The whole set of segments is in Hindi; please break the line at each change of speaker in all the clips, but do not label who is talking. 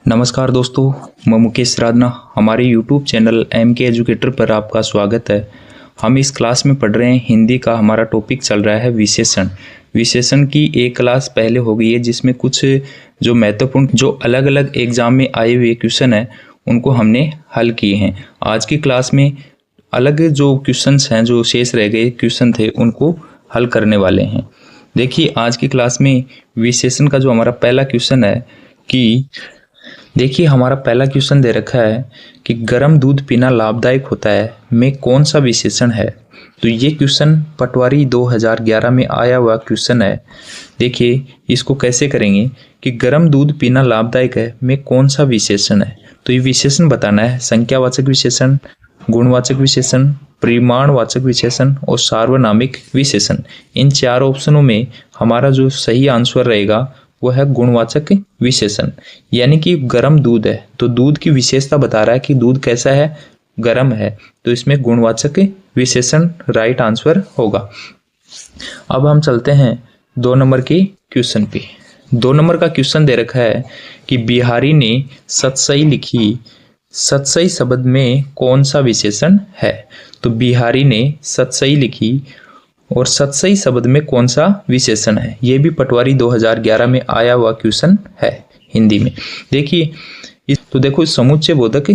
नमस्कार दोस्तों, मैं मुकेश राधना। हमारे YouTube चैनल MK एजुकेटर पर आपका स्वागत है। हम इस क्लास में पढ़ रहे हैं हिंदी का। हमारा टॉपिक चल रहा है विशेषण। विशेषण की एक क्लास पहले हो गई है जिसमें कुछ जो महत्वपूर्ण जो अलग अलग एग्जाम में आए हुए क्वेश्चन हैं उनको हमने हल किए हैं। आज की क्लास में अलग जो क्वेश्चंस हैं, जो शेष रह गए क्वेश्चन थे, उनको हल करने वाले हैं। देखिए, आज की क्लास में विशेषण का जो हमारा पहला क्वेश्चन है कि देखिए, हमारा पहला क्वेश्चन दे रखा है कि गर्म दूध पीना लाभदायक होता है में कौन सा विशेषण है। तो ये क्वेश्चन पटवारी 2011 में आया हुआ क्वेश्चन है। देखिए, इसको कैसे करेंगे कि गर्म दूध पीना लाभदायक है में कौन सा विशेषण है। तो ये विशेषण बताना है संख्यावाचक विशेषण, गुणवाचक विशेषण, परिमाणवाचक विशेषण और सार्वनामिक विशेषण। इन चार ऑप्शनों में हमारा जो सही आंसर रहेगा वो है गुणवाचक विशेषण। यानी कि गर्म दूध है तो दूध की विशेषता बता रहा है कि दूध कैसा है, गर्म है, तो इसमें गुणवाचक विशेषण राइट आंसर होगा। अब हम चलते हैं 2 नंबर के क्वेश्चन पे। 2 नंबर का क्वेश्चन दे रखा है कि बिहारी ने सतसई लिखी, सतसई शब्द में कौन सा विशेषण है। तो बिहारी ने सतसई लिखी और सतसई शब्द में कौन सा विशेषण है। ये भी पटवारी 2011 में आया हुआ क्वेश्चन है हिंदी में। देखिए, तो देखो समुच्चय बोधक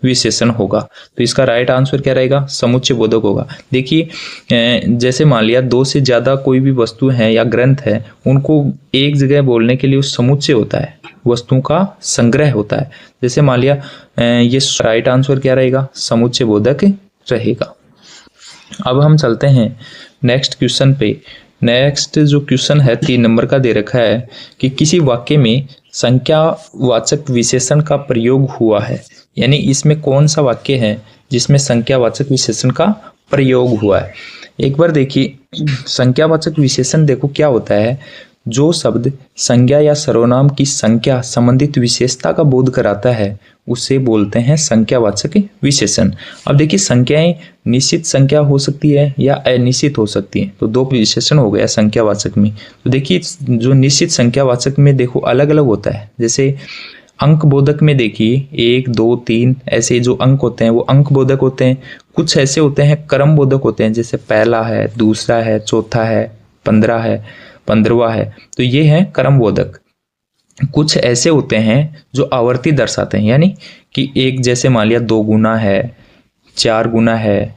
विशेषण होगा, तो इसका राइट आंसर क्या रहेगा, समुच्चय बोधक होगा। देखिए, जैसे मान लिया 2 से ज़्यादा कोई भी वस्तु है या ग्रंथ है, उनको एक जगह बोलने के लिए उस समुच्चय होता है, वस्तुओं का संग्रह होता है। जैसे मान लिया ये राइट आंसर क्या रहेगा, समुच्चय बोधक रहेगा। अब हम चलते हैं नेक्स्ट क्वेश्चन पे। नेक्स्ट जो क्वेश्चन है 3 नंबर का दे रखा है कि किसी वाक्य में संख्यावाचक विशेषण का प्रयोग हुआ है। यानी इसमें कौन सा वाक्य है जिसमें संख्यावाचक विशेषण का प्रयोग हुआ है। एक बार देखिए, संख्यावाचक विशेषण देखो क्या होता है। जो शब्द संज्ञा या सर्वनाम की संख्या संबंधित विशेषता का बोध कराता है उसे बोलते हैं संख्यावाचक विशेषण। अब देखिए, संख्याएं निश्चित संख्या हो सकती है या अनिश्चित हो सकती है, तो 2 विशेषण हो गया संख्यावाचक में। तो देखिए, जो निश्चित संख्यावाचक में देखो अलग अलग होता है। जैसे अंक बोधक में देखिए 1, 2, 3 ऐसे जो अंक होते हैं वो अंक बोधक होते हैं। कुछ ऐसे होते हैं क्रम बोधक होते हैं, जैसे पहला है, दूसरा है, चौथा है, 15 है, 15वां है, तो ये है क्रम बोधक। कुछ ऐसे होते हैं जो आवर्ती दर्शाते हैं, यानी कि एक जैसे मान लिया 2 गुना है, 4 गुना है,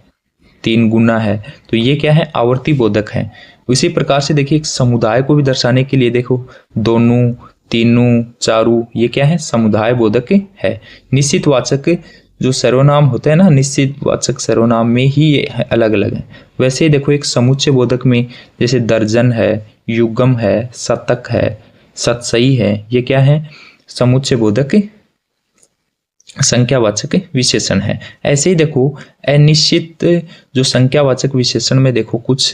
3 गुना है, तो ये क्या है, आवर्ती बोधक है। उसी प्रकार से देखिए, एक समुदाय को भी दर्शाने के लिए देखो दोनों, तीनों, चारों, ये क्या है, समुदाय बोधक है। निश्चित वाचक जो सर्वनाम होते हैं ना, निश्चित वाचक सर्वनाम में ही ये अलग अलग है। वैसे ही देखो एक समुच्चय बोधक में जैसे दर्जन है, युग्म है, शतक है, सतसई है, ये क्या है, समुच्चय बोधक संख्यावाचक विशेषण है। ऐसे ही देखो अनिश्चित जो संख्यावाचक विशेषण में देखो कुछ,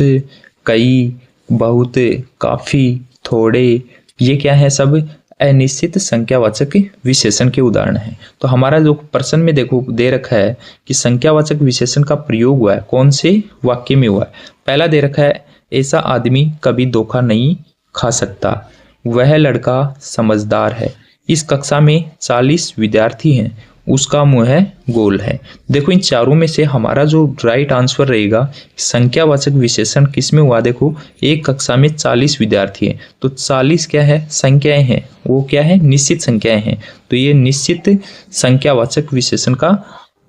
कई, बहुत, काफी, थोड़े, ये क्या है, सब अनिश्चित संख्यावाचक विशेषण के उदाहरण हैं। तो हमारा जो प्रश्न में देखो दे रखा है कि संख्यावाचक विशेषण का प्रयोग हुआ है, कौन से वाक्य में हुआ है। पहला दे रखा है, ऐसा आदमी कभी धोखा नहीं खा सकता, वह लड़का समझदार है, इस कक्षा में 40 विद्यार्थी हैं, उसका मुंह है गोल है। देखो इन चारों में से हमारा जो राइट आंसर रहेगा, संख्यावाचक विशेषण किस में हुआ। देखो एक कक्षा में 40 विद्यार्थी हैं, तो 40 क्या है, संख्याएं हैं, वो क्या है, निश्चित संख्याएं हैं, तो ये निश्चित संख्यावाचक विशेषण का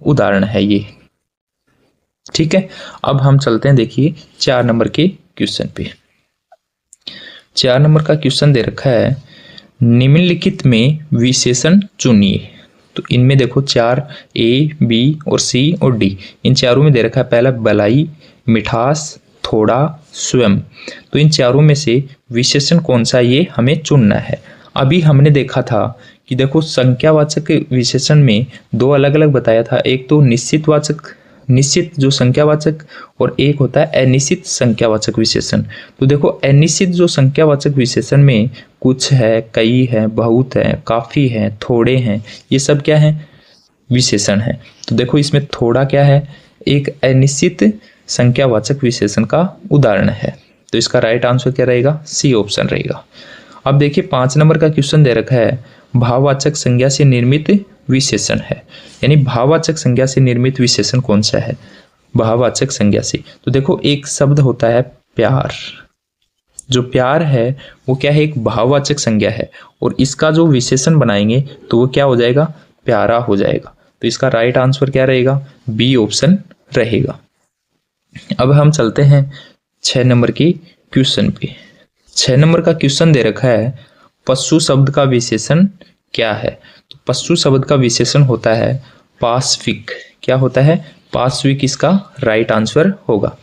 उदाहरण है ये। ठीक है, अब हम चलते हैं देखिए 4 नंबर के क्वेश्चन पे। 4 नंबर का क्वेश्चन दे रखा है, निम्नलिखित में विशेषण चुनिए। तो इनमें देखो 4, ए, बी और सी और डी, इन चारों में दे रखा है पहला भलाई, मिठास, थोड़ा, स्वयं। तो इन चारों में से विशेषण कौन सा, ये हमें चुनना है। अभी हमने देखा था कि देखो संख्यावाचक विशेषण में 2 अलग अलग बताया था, एक तो निश्चित जो संख्यावाचक और एक होता है अनिश्चित संख्यावाचक विशेषण। तो देखो अनिश्चित जो संख्यावाचक विशेषण में कुछ है, कई है, बहुत है, काफी है, थोड़े हैं, ये सब क्या है, विशेषण है। तो देखो इसमें थोड़ा क्या है, एक अनिश्चित संख्यावाचक विशेषण का उदाहरण है। तो इसका राइट आंसर क्या रहेगा, सी ऑप्शन रहेगा। अब देखिए 5 नंबर का क्वेश्चन दे रखा है, भाववाचक संज्ञा से निर्मित विशेषण है। यानी भाववाचक संज्ञा से निर्मित विशेषण कौन सा है? भाववाचक संज्ञा से। तो देखो एक शब्द होता है प्यार, जो प्यार है वो क्या है? एक भाववाचक संज्ञा है, और इसका जो विशेषण बनाएंगे तो वो क्या हो जाएगा? प्यारा हो जाएगा। तो इसका राइट आंसर क्या रहेगा? बी ऑप्शन रहेगा। अब हम चलते हैं 6 नंबर की क्वेश्चन पे। 6 नंबर का क्वेश्चन दे रखा है पशु शब्द का विशेषण क्या है? तो पशु शब्द का विशेषण होता है पाशविक। क्या होता है? पाशविक इसका राइट आंसर होगा।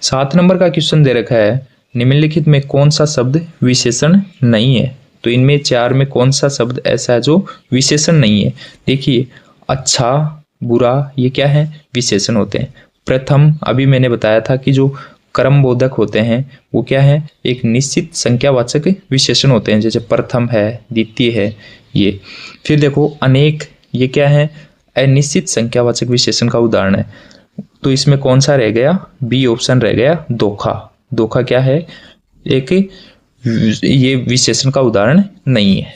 7 नंबर का क्वेश्चन दे रखा है निम्नलिखित में कौन सा शब्द विशेषण नहीं है? तो इनमें 4 में कौन सा शब्द ऐसा है जो विशेषण नहीं है? देखिए अच्छा, बुरा, ये क्या है? विशेषण होते हैं। प्रथम, अभी मैंने बताया था कि जो क्रमबोधक होते हैं वो क्या है? एक निश्चित संख्यावाचक विशेषण होते हैं, जैसे प्रथम है, द्वितीय है ये। फिर देखो अनेक, ये क्या है? अनिश्चित संख्यावाचक विशेषण का उदाहरण है। तो इसमें कौन सा रह गया? बी ऑप्शन रह गया, धोखा। धोखा क्या है? एक ये विशेषण का उदाहरण नहीं है।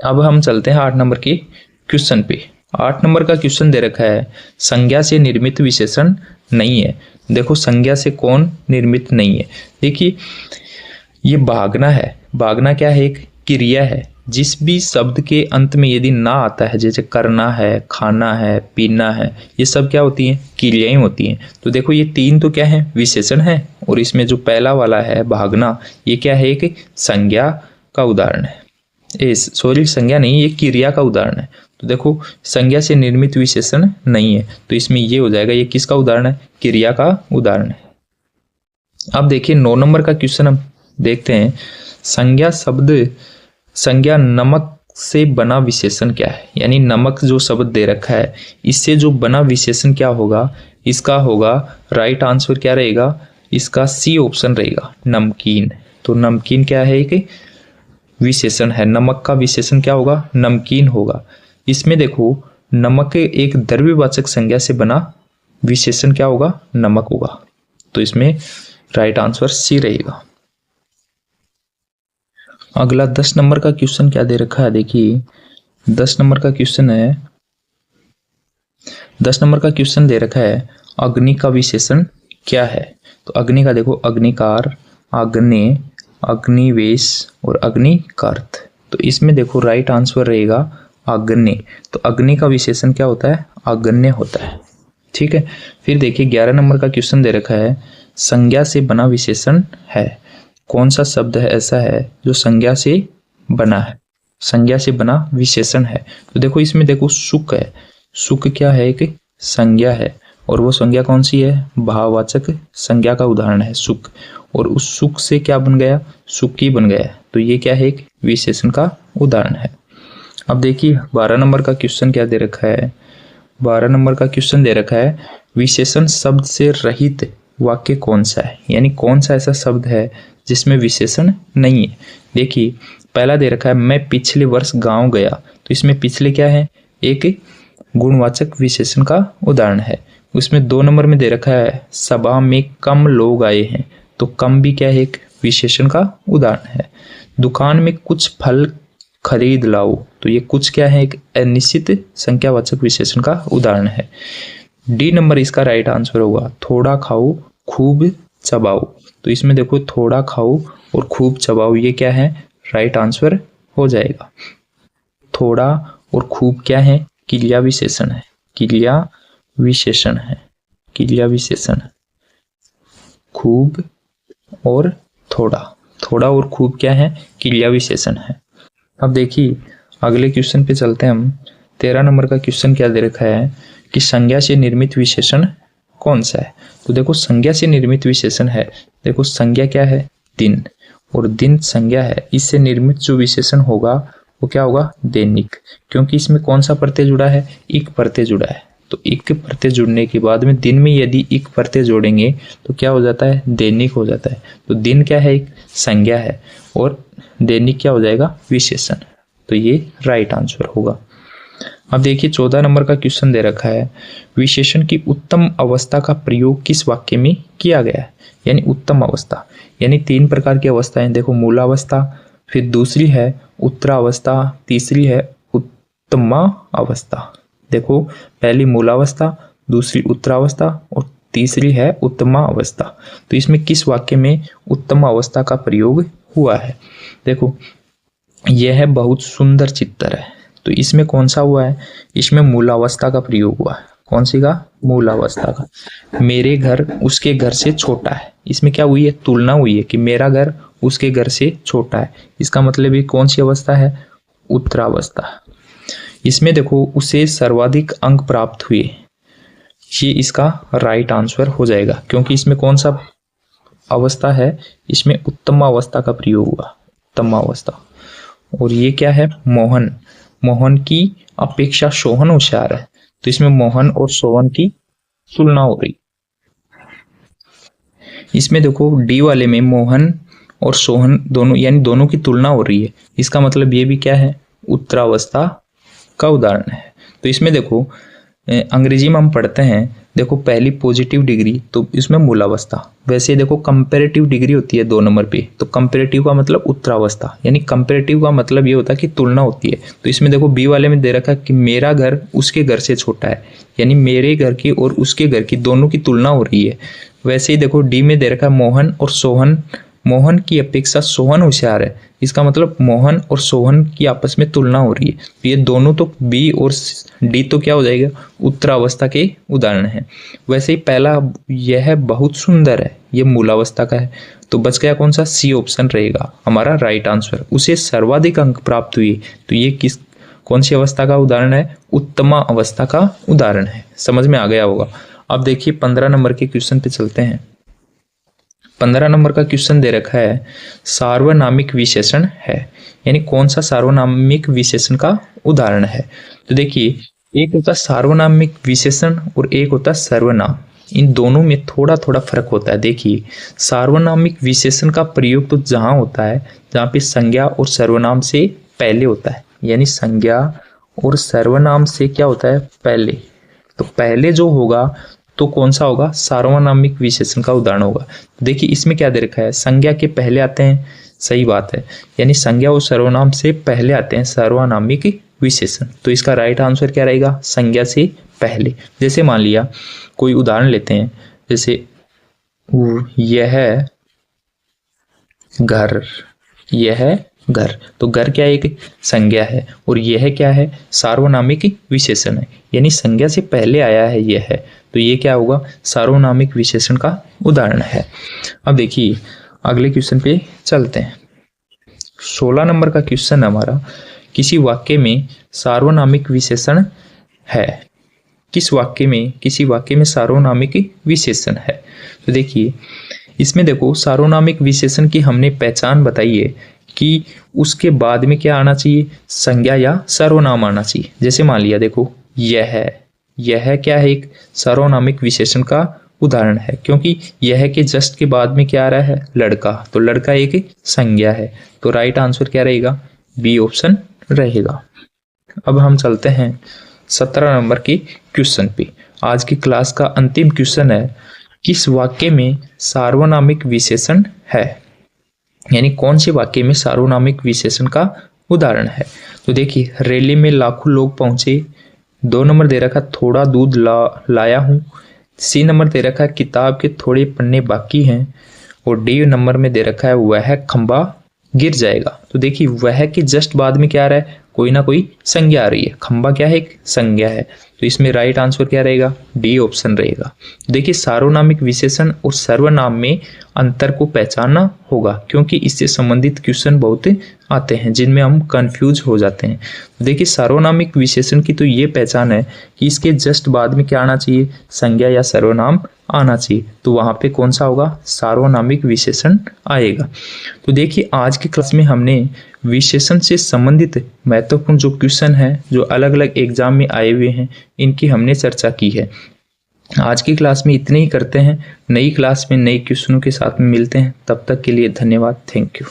अब हम चलते हैं 8 नंबर के क्वेश्चन पे। 8 नंबर का क्वेश्चन दे रखा है संज्ञा से निर्मित विशेषण नहीं है। देखो संज्ञा से कौन निर्मित नहीं है? देखिए ये भागना है। भागना क्या है? एक क्रिया है। जिस भी शब्द के अंत में यदि ना आता है, जैसे करना है, खाना है, पीना है, ये सब क्या होती हैं? क्रियाएं होती हैं। तो देखो ये 3 तो क्या है? विशेषण है, और इसमें जो पहला वाला है भागना, ये क्या है? एक संज्ञा का उदाहरण है। सॉरी, संज्ञा नहीं, ये क्रिया का उदाहरण है। तो देखो संज्ञा से निर्मित विशेषण नहीं है, तो इसमें ये हो जाएगा, ये किसका उदाहरण है? क्रिया का उदाहरण है। अब देखिए 9 नंबर का क्वेश्चन हम देखते हैं। संज्ञा शब्द, संज्ञा नमक से बना विशेषण क्या है? यानी नमक जो शब्द दे रखा है, इससे जो बना विशेषण क्या होगा? इसका होगा राइट आंसर क्या रहेगा? इसका सी ऑप्शन रहेगा, नमकीन। तो नमकीन क्या है? एक विशेषण है। नमक का विशेषण क्या होगा? नमकीन होगा। इसमें देखो नमक एक द्रव्यवाचक संज्ञा से बना विशेषण क्या होगा? नमक होगा। तो इसमें राइट आंसर सी रहेगा। अगला 10 नंबर का क्वेश्चन क्या दे रखा है? देखिए 10 नंबर का क्वेश्चन है, 10 नंबर का क्वेश्चन दे रखा है अग्नि का विशेषण क्या है? तो अग्नि का देखो अग्निकार, आग्नेय, अग्निवेश और अग्निकार्त। तो इसमें देखो राइट आंसर रहेगा आग्नेय। तो अग्नि का विशेषण क्या होता है? आग्नेय होता है। ठीक है। फिर देखिए 11 नंबर का क्वेश्चन दे रखा है संज्ञा से बना विशेषण है। कौन सा शब्द है ऐसा है जो संज्ञा से बना है? संज्ञा से बना विशेषण है। तो देखो इसमें देखो सुख है। सुख क्या है? एक संज्ञा है, और वो संज्ञा कौन सी है? भाववाचक संज्ञा का उदाहरण है सुख। और उस सुख से क्या बन गया? सुखी बन गया। तो ये क्या है? एक विशेषण का उदाहरण है। अब देखिए 12 नंबर का क्वेश्चन क्या दे रखा है? 12 नंबर का क्वेश्चन दे रखा है विशेषण शब्द से रहित वाक्य कौन सा है? यानी कौन सा ऐसा शब्द है जिसमें विशेषण नहीं है? देखिए पहला दे रखा है मैं पिछले वर्ष गांव गया। तो इसमें पिछले क्या है? एक गुणवाचक विशेषण का उदाहरण है। उसमें 2 नंबर में दे रखा है सभा में कम लोग आए हैं। तो कम भी क्या है? एक विशेषण का उदाहरण है। दुकान में कुछ फल खरीद लाओ। तो ये कुछ क्या है? एक अनिश्चित संख्यावाचक विशेषण का उदाहरण है। डी नंबर इसका राइट आंसर होगा थोड़ा खाओ खूब चबाओ। तो इसमें देखो थोड़ा खाओ और खूब चबाओ, ये क्या है? राइट आंसर हो जाएगा। थोड़ा और खूब क्या है? क्रिया विशेषण है। क्रिया विशेषण है। क्रिया विशेषण है। खूब और थोड़ा, थोड़ा और खूब क्या है? क्रिया विशेषण है। अब देखिए अगले क्वेश्चन पे चलते हैं हम। 13 नंबर का क्वेश्चन क्या दे रखा है कि संज्ञा से निर्मित विशेषण कौन सा है? तो देखो संज्ञा से निर्मित विशेषण है। देखो संज्ञा क्या है? दिन, और दिन संज्ञा है। इससे निर्मित जो विशेषण होगा वो क्या होगा? दैनिक। क्योंकि इसमें कौन सा प्रत्यय जुड़ा है? इक प्रत्यय जुड़ा है। तो इक प्रत्यय जुड़ने के बाद में दिन में यदि इक प्रत्यय जोड़ेंगे तो क्या हो जाता है? दैनिक हो जाता है। तो दिन क्या है? एक संज्ञा है, और दैनिक क्या हो जाएगा? विशेषण। तो ये राइट आंसर होगा। अब देखिए 14 नंबर का क्वेश्चन दे रखा है विशेषण की उत्तम अवस्था का प्रयोग किस वाक्य में किया गया है? यानी उत्तम अवस्था, यानी 3 प्रकार की अवस्थाएं। देखो मूलावस्था, फिर दूसरी है उत्तरावस्था, तीसरी है उत्तमा अवस्था। देखो, पहली मूलावस्था, दूसरी उत्तरावस्था और तीसरी है उत्तमा अवस्था। तो इसमें किस वाक्य में उत्तम अवस्था का प्रयोग हुआ है? देखो, यह बहुत सुंदर चित्र है, तो इसमें कौन सा हुआ है? इसमें मूलावस्था का प्रयोग हुआ है। कौन सी का? मूलावस्था का। मेरे घर उसके घर से छोटा है, इसमें क्या हुई है? तुलना हुई है कि मेरा घर उसके घर से छोटा है। इसका मतलब ये कौन सी अवस्था है? उत्तरावस्था। इसमें देखो, उसे सर्वाधिक अंक प्राप्त हुए, ये इसका राइट आंसर हो जाएगा, क्योंकि इसमें कौन सा अवस्था है? इसमें उत्तम अवस्था का प्रयोग हुआ, उत्तम अवस्था। और ये क्या है? मोहन। मोहन की अपेक्षा सोहन होशियार है, तो इसमें मोहन और सोहन की तुलना हो रही। इसमें देखो, डी वाले में मोहन और सोहन दोनों, यानी दोनों की तुलना हो रही है। इसका मतलब ये भी क्या है? उत्तरावस्था का उदाहरण है। तो इसमें देखो, अंग्रेजी में हम पढ़ते हैं, देखो पहली पॉजिटिव डिग्री, तो इसमें मूलावस्था। वैसे देखो कंपैरेटिव डिग्री होती है 2 नंबर पे, तो कंपैरेटिव का मतलब उत्तरावस्था, यानी कंपैरेटिव का मतलब ये होता है कि तुलना होती है। तो इसमें देखो बी वाले में दे रखा कि मेरा घर उसके घर से छोटा है, यानी मेरे घर की और उसके घर की दोनों की तुलना हो रही है। वैसे ही देखो डी में दे रखा है मोहन और सोहन, मोहन की अपेक्षा सोहन होशियार है, इसका मतलब मोहन और सोहन की आपस में तुलना हो रही है। तो ये दोनों, तो बी और डी तो क्या हो जाएगा? उत्तरावस्था के उदाहरण है। वैसे ही पहला यह बहुत सुंदर है, ये मूलावस्था का है, तो बच गया कौन सा? सी ऑप्शन रहेगा हमारा राइट आंसर। उसे सर्वाधिक अंक प्राप्त हुए, तो ये किस, कौन सी अवस्था का उदाहरण है? उत्तमा अवस्था का उदाहरण है। समझ में आ गया होगा। अब देखिए 15 नंबर के क्वेश्चन पे चलते हैं। 15 नंबर का क्वेश्चन दे रखा है, सार्वनामिक विशेषण है, यानी कौन सा सार्वनामिक विशेषण का उदाहरण है? तो देखिए, एक होता है सार्वनामिक विशेषण और एक होता है सर्वनाम। इन दोनों में थोड़ा थोड़ा फर्क होता है। देखिए, सार्वनामिक विशेषण का प्रयोग तो जहां होता है जहां पे संज्ञा और सर्वनाम से पहले होता है, यानी संज्ञा और सर्वनाम से क्या होता है? पहले। तो पहले जो होगा तो कौन सा होगा? सार्वनामिक विशेषण का उदाहरण होगा। देखिए इसमें क्या दे रखा है? संज्ञा के पहले आते हैं, सही बात है, यानी संज्ञा और सर्वनाम से पहले आते हैं सार्वनामिक विशेषण। तो इसका राइट आंसर क्या रहेगा? संज्ञा से पहले। जैसे मान लिया कोई उदाहरण लेते हैं, जैसे यह घर, यह घर, तो घर क्या है? एक संज्ञा है, और यह क्या है? सार्वनामिक विशेषण है, यानी संज्ञा से पहले आया है यह है, तो ये क्या होगा? सार्वनामिक विशेषण का उदाहरण है। अब देखिए अगले क्वेश्चन पे चलते हैं। 16 नंबर का क्वेश्चन हमारा, किसी वाक्य में सार्वनामिक विशेषण है। किस वाक्य में? किसी वाक्य में सार्वनामिक विशेषण है। तो देखिए इसमें देखो, सार्वनामिक विशेषण की हमने पहचान बताई है कि उसके बाद में क्या आना चाहिए? संज्ञा या सर्वनाम आना चाहिए। जैसे मान लिया देखो, यह क्या है? एक सार्वनामिक विशेषण का उदाहरण है, क्योंकि यह के जस्ट के बाद में क्या आ रहा है? लड़का, तो लड़का एक संज्ञा है, तो राइट आंसर क्या रहेगा? बी ऑप्शन रहेगा। अब हम चलते हैं 17 नंबर के क्वेश्चन पे। आज की क्लास का अंतिम क्वेश्चन है, किस वाक्य में सार्वनामिक विशेषण है, यानी कौन से वाक्य में सार्वनामिक विशेषण का उदाहरण है? तो देखिए, रैली में लाखों लोग पहुंचे। 2 नंबर दे रखा, थोड़ा दूध लाया हूँ। सी नंबर दे रखा, किताब के थोड़े पन्ने बाकी हैं। और डी नंबर में दे रखा है, वह खंबा गिर जाएगा। तो देखिए, वह के जस्ट बाद में क्या आ रहा है? कोई ना कोई संज्ञा आ रही है। खंबा क्या है? एक संज्ञा है, तो इसमें राइट आंसर क्या रहेगा? डी ऑप्शन रहेगा। देखिए, सार्वनामिक विशेषण और सर्वनाम में अंतर को पहचानना होगा, क्योंकि इससे संबंधित क्वेश्चन बहुत आते हैं जिनमें हम कंफ्यूज हो जाते हैं। देखिए, सार्वनामिक विशेषण की तो ये पहचान है कि इसके जस्ट बाद में क्या आना चाहिए? संज्ञा या सर्वनाम आना चाहिए, तो वहां पे कौन सा होगा? सार्वनामिक विशेषण आएगा। तो देखिए, आज की क्लास में हमने विशेषण से संबंधित महत्वपूर्ण जो क्वेश्चन है, जो अलग अलग एग्जाम में आए हुए हैं, इनकी हमने चर्चा की है। आज की क्लास में इतने ही करते हैं। नई क्लास में नए क्वेश्चनों के साथ में मिलते हैं। तब तक के लिए धन्यवाद। Thank you.